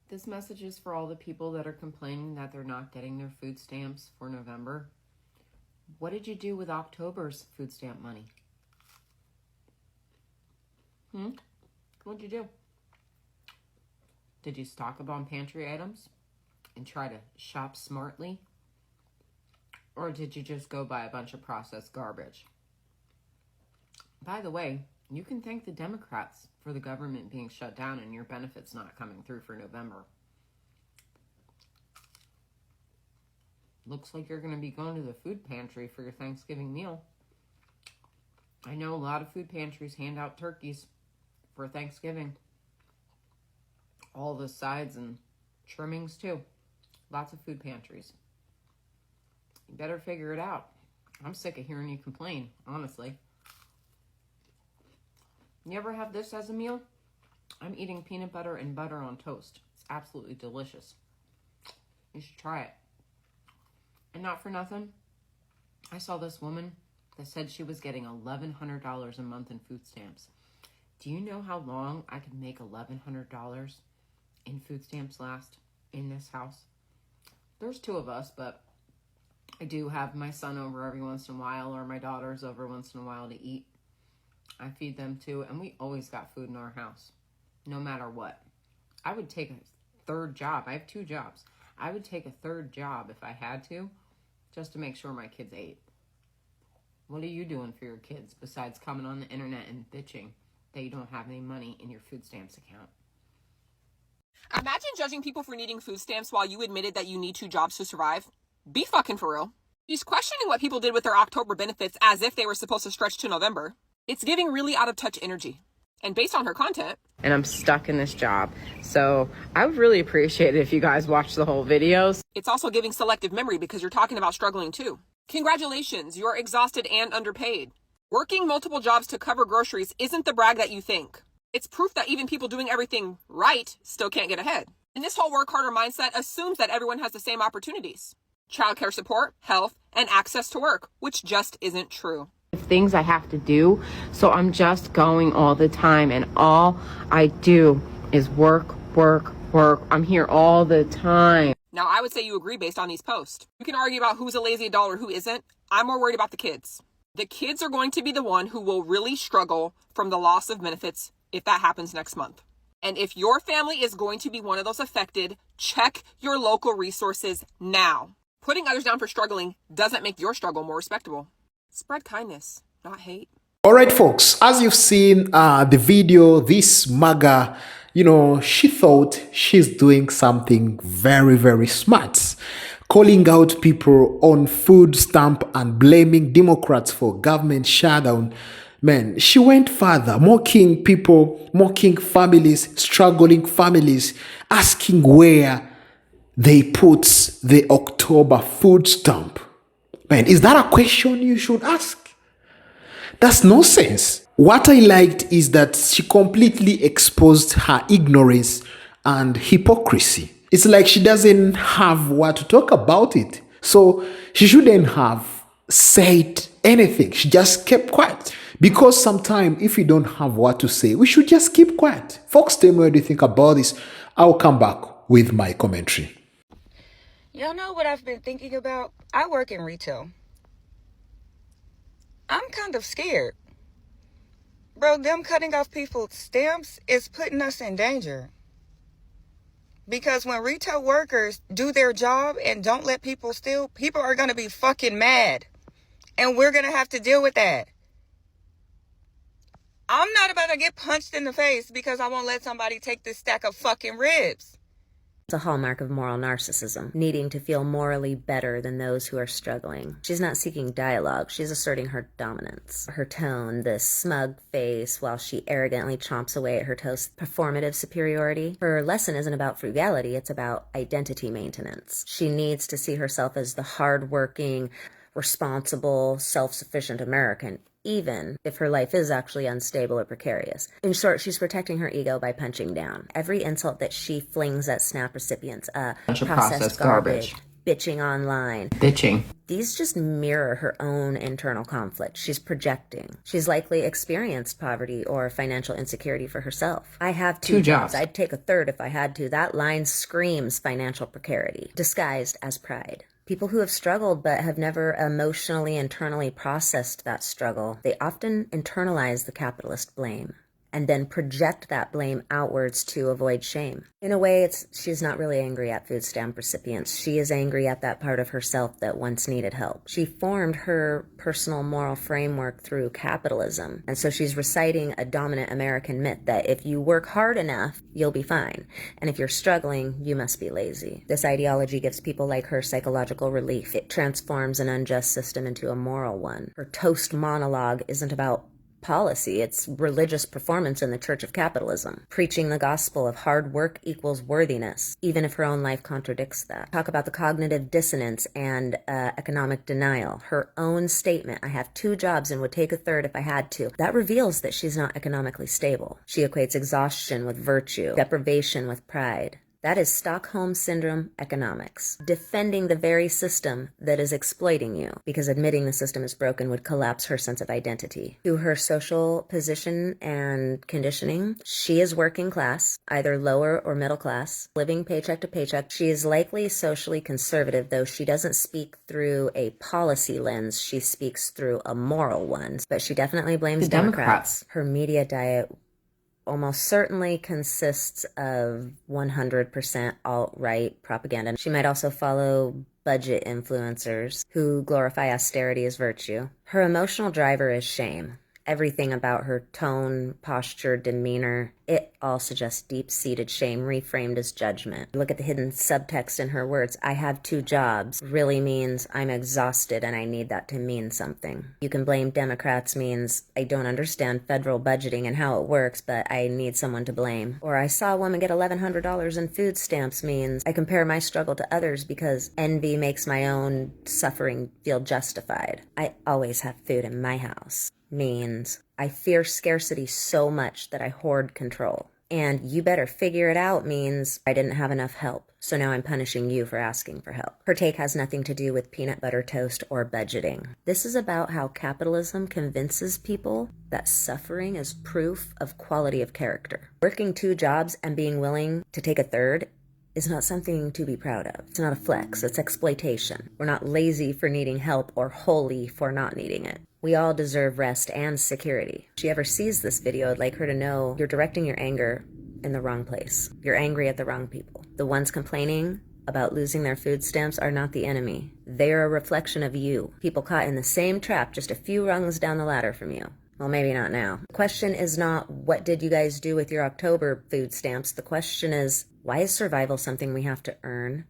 This message is for all the people that are complaining that they're not getting their food stamps for November. What did you do with October's food stamp money? What'd you do? Did you stock up on pantry items and try to shop smartly? Or did you just go buy a bunch of processed garbage? By the way, you can thank the Democrats for the government being shut down and your benefits not coming through for November. Looks like you're going to be going to the food pantry for your Thanksgiving meal. I know a lot of food pantries hand out turkeys for Thanksgiving. All the sides and trimmings too. Lots of food pantries. You better figure it out. I'm sick of hearing you complain, honestly. You ever have this as a meal? I'm eating peanut butter and butter on toast. It's absolutely delicious. You should try it. And not for nothing, I saw this woman that said she was getting $1,100 a month in food stamps. Do you know how long I could make $1,100 in food stamps last in this house? There's two of us, but I do have my son over every once in a while, or my daughters over once in a while to eat. I feed them too, and we always got food in our house, no matter what. I would take a third job. I have two jobs. I would take a third job if I had to, just to make sure my kids ate. What are you doing for your kids besides coming on the internet and bitching that you don't have any money in your food stamps account? Imagine judging people for needing food stamps while you admitted that you need two jobs to survive. Be fucking for real. She's questioning what people did with their October benefits as if they were supposed to stretch to November. It's giving really out of touch energy. And based on her content. And I'm stuck in this job. So I would really appreciate it if you guys watch the whole videos. It's also giving selective memory because you're talking about struggling too. Congratulations, you're exhausted and underpaid. Working multiple jobs to cover groceries isn't the brag that you think. It's proof that even people doing everything right still can't get ahead. And this whole work harder mindset assumes that everyone has the same opportunities. Childcare support, health, and access to work, which just isn't true. Things I have to do, so I'm just going all the time, and all I do is work. I'm here all the time. Now, I would say you agree based on these posts. You can argue about who's a lazy adult or who isn't. I'm more worried about the kids. The kids are going to be the one who will really struggle from the loss of benefits if that happens next month. And if your family is going to be one of those affected, check your local resources now. Putting others down for struggling doesn't make your struggle more respectable. Spread kindness, not hate. All right, folks, as you've seen the video, this MAGA, she thought she's doing something very, very smart, calling out people on food stamp and blaming Democrats for government shutdown. Man, she went further, mocking people, mocking families, struggling families, asking where they put the October food stamp. Man, is that a question you should ask? That's nonsense. What I liked is that she completely exposed her ignorance and hypocrisy. It's like she doesn't have what to talk about it. So she shouldn't have said anything. She just kept quiet. Because sometimes if we don't have what to say, we should just keep quiet. Folks, tell me what you think about this. I'll come back with my commentary. Y'all know what I've been thinking about? I work in retail. I'm kind of scared. Bro, them cutting off people's stamps is putting us in danger. Because when retail workers do their job and don't let people steal, people are going to be fucking mad. And we're going to have to deal with that. I'm not about to get punched in the face because I won't let somebody take this stack of fucking ribs. It's a hallmark of moral narcissism, needing to feel morally better than those who are struggling. She's not seeking dialogue, she's asserting her dominance. Her tone, this smug face while she arrogantly chomps away at her toast, performative superiority. Her lesson isn't about frugality, it's about identity maintenance. She needs to see herself as the hardworking, responsible, self-sufficient American, even if her life is actually unstable or precarious. In short, she's protecting her ego by punching down. Every insult that she flings at SNAP recipients, Bunch of processed garbage. bitching online. Bitching. These just mirror her own internal conflict. She's projecting. She's likely experienced poverty or financial insecurity for herself. I have two jobs. I'd take a third if I had to. That line screams financial precarity, disguised as pride. People who have struggled but have never emotionally, internally processed that struggle, they often internalize the capitalist blame and then project that blame outwards to avoid shame. In a way, she's not really angry at food stamp recipients. She is angry at that part of herself that once needed help. She formed her personal moral framework through capitalism, and so she's reciting a dominant American myth that if you work hard enough, you'll be fine, and if you're struggling, you must be lazy. This ideology gives people like her psychological relief. It transforms an unjust system into a moral one. Her toast monologue isn't about policy, it's religious performance in the Church of Capitalism, preaching the gospel of hard work equals worthiness, even if her own life contradicts that. Talk about the cognitive dissonance and economic denial. Her own statement, I have two jobs and would take a third if I had to, that reveals that she's not economically stable. She equates exhaustion with virtue, deprivation with pride. That is Stockholm Syndrome economics, defending the very system that is exploiting you, because admitting the system is broken would collapse her sense of identity. To her social position and conditioning, she is working class, either lower or middle class, living paycheck to paycheck. She is likely socially conservative, though she doesn't speak through a policy lens, she speaks through a moral one, but she definitely blames The Democrats. Her media diet almost certainly consists of 100% alt-right propaganda. She might also follow budget influencers who glorify austerity as virtue. Her emotional driver is shame. Everything about her tone, posture, demeanor, it all suggests deep-seated shame reframed as judgment. Look at the hidden subtext in her words. I have two jobs really means I'm exhausted and I need that to mean something. You can blame Democrats means I don't understand federal budgeting and how it works, but I need someone to blame. Or I saw a woman get $1,100 in food stamps means I compare my struggle to others because envy makes my own suffering feel justified. I always have food in my house means I fear scarcity so much that I hoard control. And you better figure it out means I didn't have enough help, so now I'm punishing you for asking for help. Her take has nothing to do with peanut butter toast or budgeting. This is about how capitalism convinces people that suffering is proof of quality of character. Working two jobs and being willing to take a third is not something to be proud of. It's not a flex, it's exploitation. We're not lazy for needing help or holy for not needing it. We all deserve rest and security. If she ever sees this video, I'd like her to know you're directing your anger in the wrong place. You're angry at the wrong people. The ones complaining about losing their food stamps are not the enemy. They're a reflection of you. People caught in the same trap just a few rungs down the ladder from you. Well, maybe not now. The question is not, what did you guys do with your October food stamps? The question is, why is survival something we have to earn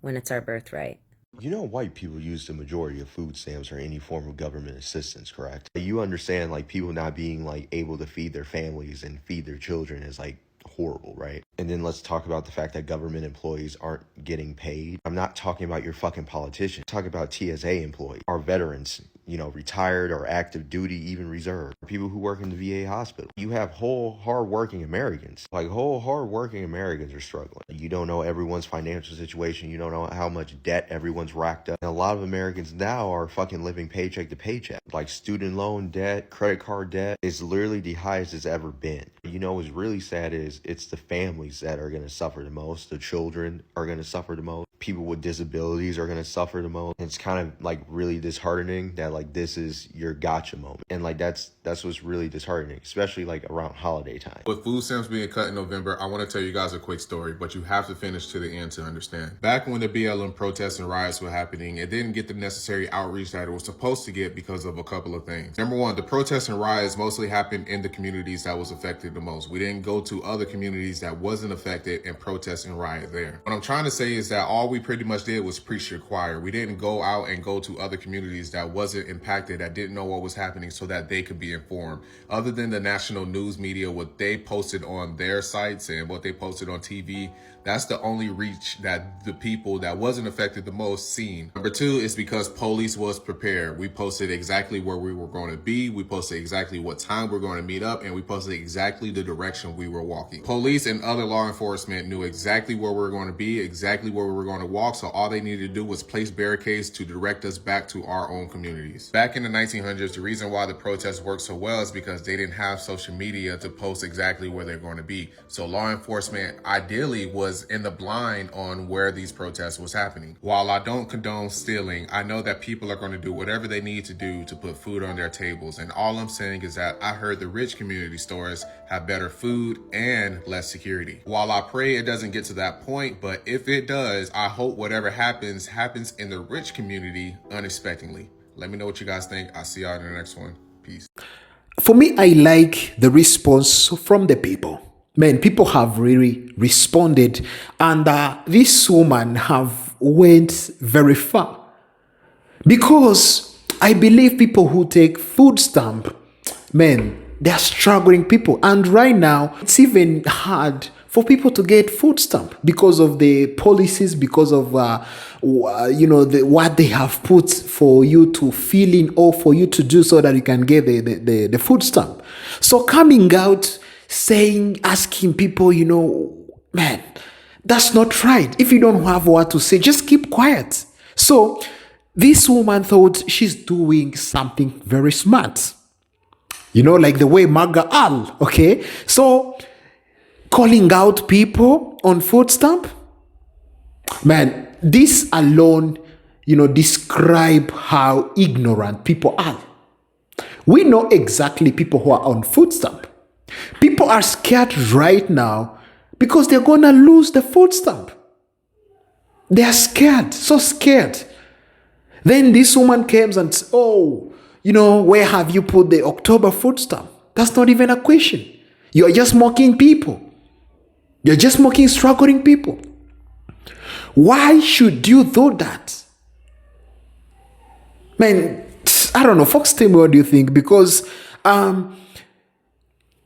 when it's our birthright? You know, white people use the majority of food stamps or any form of government assistance, correct? You understand, like, people not being, like, able to feed their families and feed their children is, like, horrible, right? And then let's talk about the fact that government employees aren't getting paid. I'm not talking about your fucking politicians. I'm talking about TSA employees, our veterans, you know, retired or active duty, even reserve, people who work in the VA hospital. You have whole hardworking Americans. Like, whole hardworking Americans are struggling. You don't know everyone's financial situation. You don't know how much debt everyone's racked up. And a lot of Americans now are fucking living paycheck to paycheck. Like, student loan debt, credit card debt is literally the highest it's ever been. You know what's really sad is it's the families that are going to suffer the most. The children are going to suffer the most. People with disabilities are going to suffer the most. And it's kind of like really disheartening that like this is your gotcha moment. And like that's what's really disheartening, especially like around holiday time. With food stamps being cut in November, I want to tell you guys a quick story, but you have to finish to the end to understand. Back when the BLM protests and riots were happening, it didn't get the necessary outreach that it was supposed to get because of a couple of things. Number one, the protests and riots mostly happened in the communities that was affected the most. We didn't go to other communities that wasn't affected and protest and riot there. What I'm trying to say is that all we pretty much did was preach to the choir. We didn't go out and go to other communities that wasn't impacted, that didn't know what was happening so that they could be informed. Other than the national news media, what they posted on their sites and what they posted on TV, that's the only reach that the people that wasn't affected the most seen. Number two is because police was prepared. We posted exactly where we were going to be. We posted exactly what time we're going to meet up, and we posted exactly the direction we were walking. Police and other law enforcement knew exactly where we were going to be, exactly where we were going on a walk, so all they needed to do was place barricades to direct us back to our own communities. Back in the 1900s, the reason why the protests worked so well is because they didn't have social media to post exactly where they're going to be. So law enforcement ideally was in the blind on where these protests was happening. While I don't condone stealing, I know that people are going to do whatever they need to do to put food on their tables. And all I'm saying is that I heard the rich community stores have better food and less security. While I pray it doesn't get to that point, but if it does, I hope whatever happens in the rich community unexpectedly. Let me know what you guys think. I'll see y'all in the next one. Peace. For me, I like the response from the people. Man, people have really responded, and this woman have went very far, because I believe people who take food stamp, man, they're struggling people, and right now it's even hard for people to get food stamp because of the policies, because of what they have put for you to fill in or for you to do so that you can get the food stamp. So coming out saying, asking people, man, that's not right. If you don't have what to say, just keep quiet. So this woman thought she's doing something very smart, like the way MAGA are, okay? So calling out people on food stamp, man, this alone, describe how ignorant people are. We know exactly people who are on food stamp. People are scared right now because they're going to lose the food stamp. They are scared, so scared. Then this woman comes and says, where have you put the October food stamp? That's not even a question. You're just mocking people. You're just mocking struggling people. Why should you do that? Man, I don't know. Folks, tell me, what do you think? Because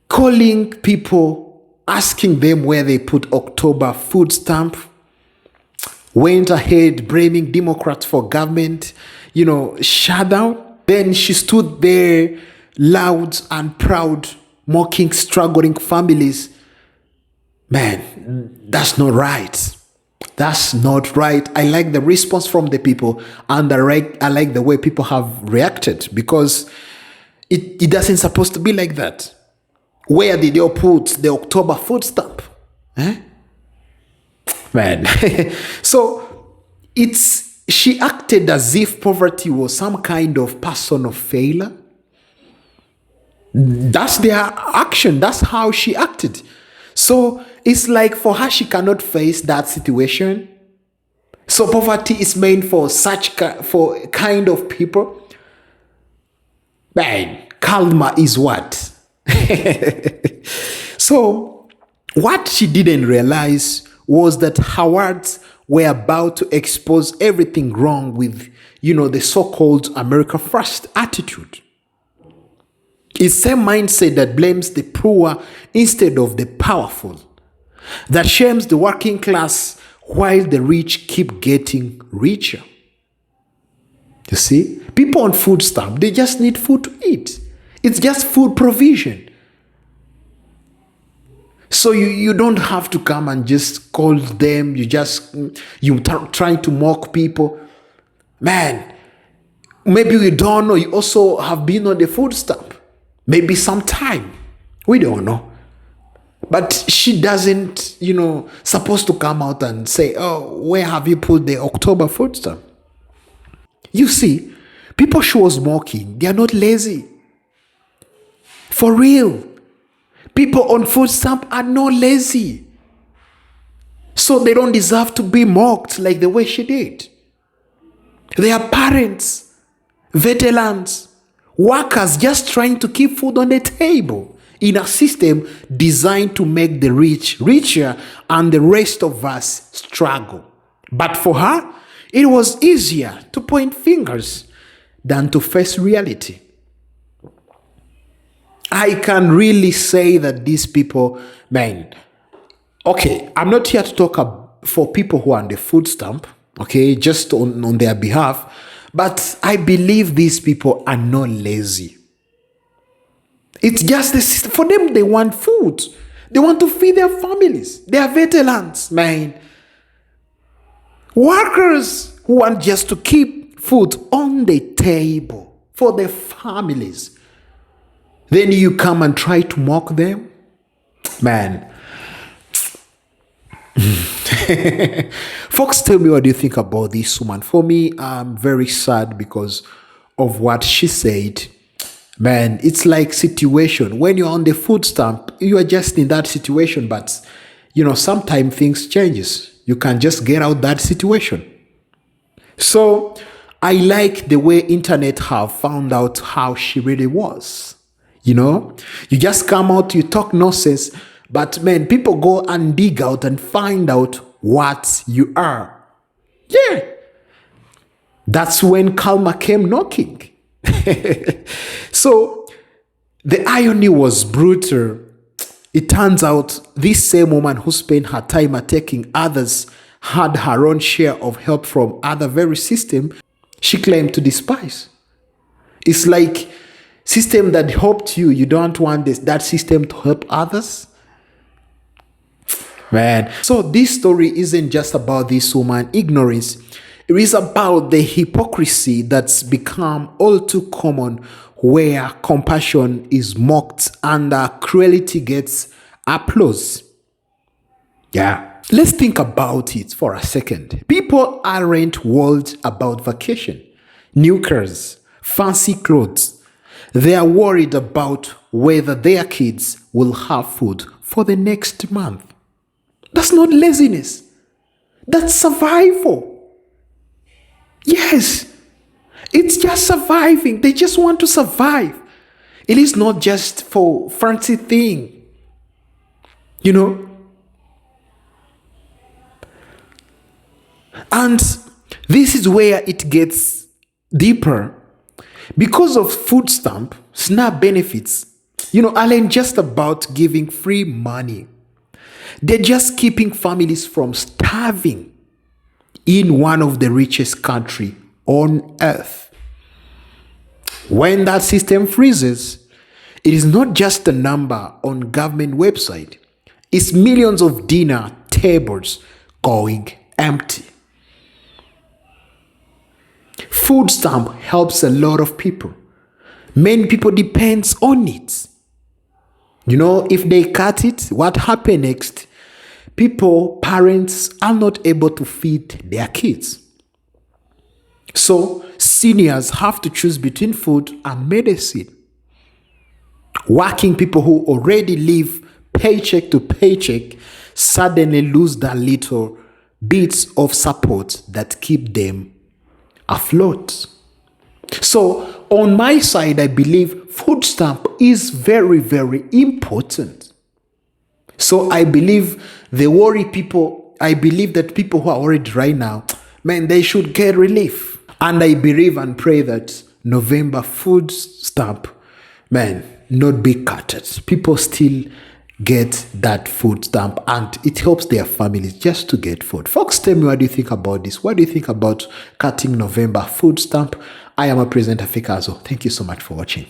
calling people, asking them where they put October food stamp, went ahead blaming Democrats for government, shutdown. Then she stood there loud and proud, mocking struggling families. Man, that's not right. That's not right. I like the response from the people, and I like the way people have reacted, because it doesn't supposed to be like that. Where did they put the October food stamp? Man. So she acted as if poverty was some kind of personal failure. That's their action. That's how she acted. So it's like for her, she cannot face that situation. So poverty is meant for for kind of people. Man, karma is what? So what she didn't realize was that her words were about to expose everything wrong with, the so-called America First attitude. It's the same mindset that blames the poor instead of the powerful, that shames the working class while the rich keep getting richer. You see, people on food stamp, they just need food to eat. It's just food provision. So you don't have to come and just call them. You trying to mock people. Man, maybe you don't know. You also have been on the food stamp. Maybe sometime. We don't know. But she doesn't, supposed to come out and say, where have you put the October food stamp? You see, people she was mocking, they are not lazy. For real. People on food stamp are not lazy. So they don't deserve to be mocked like the way she did. They are parents, veterans, workers just trying to keep food on the table in a system designed to make the rich richer and the rest of us struggle. But for her, it was easier to point fingers than to face reality. I can really say that these people, man, okay, I'm not here to talk for people who are on the food stamp, okay, just on their behalf, but I believe these people are not lazy. It's just the system. For them, they want food. They want to feed their families. They are veterans, man. Workers who want just to keep food on the table for their families. Then you come and try to mock them? Man. Folks, tell me, what do you think about this woman? For me, I'm very sad because of what she said. Man, it's like situation. When you're on the food stamp, you are just in that situation, but sometimes things changes. You can just get out that situation. So I like the way internet have found out how she really was. You just come out, you talk nonsense, but man, people go and dig out and find out what you are. Yeah. That's when karma came knocking. So the irony was brutal. It turns out this same woman who spent her time attacking others had her own share of help from other very system she claimed to despise. It's like system that helped you, you don't want that system to help others. Man. So this story isn't just about this woman ignorance. It is about the hypocrisy that's become all too common, where compassion is mocked and cruelty gets applause. Yeah. Let's think about it for a second. People aren't worried about vacation, new cars, fancy clothes. They are worried about whether their kids will have food for the next month. That's not laziness. That's survival. Yes. It's just surviving. They just want to survive. It is not just for fancy thing. And this is where it gets deeper. Because of food stamp, SNAP benefits, aren't just about giving free money. They're just keeping families from starving in one of the richest countries on earth. When that system freezes, it is not just a number on government website. It's millions of dinner tables going empty. Food stamp helps a lot of people. Many people depends on it. If they cut it, what happens next? Parents are not able to feed their kids. So seniors have to choose between food and medicine. Working people who already live paycheck to paycheck suddenly lose that little bits of support that keep them afloat. So on my side, I believe food stamp is very, very important. So I believe I believe that people who are worried right now, man, they should get relief. And I believe and pray that November food stamp, man, not be cut. People still get that food stamp and it helps their families just to get food. Folks, tell me, what do you think about this? What do you think about cutting November food stamp? I am a presenter, Fikazo. Thank you so much for watching.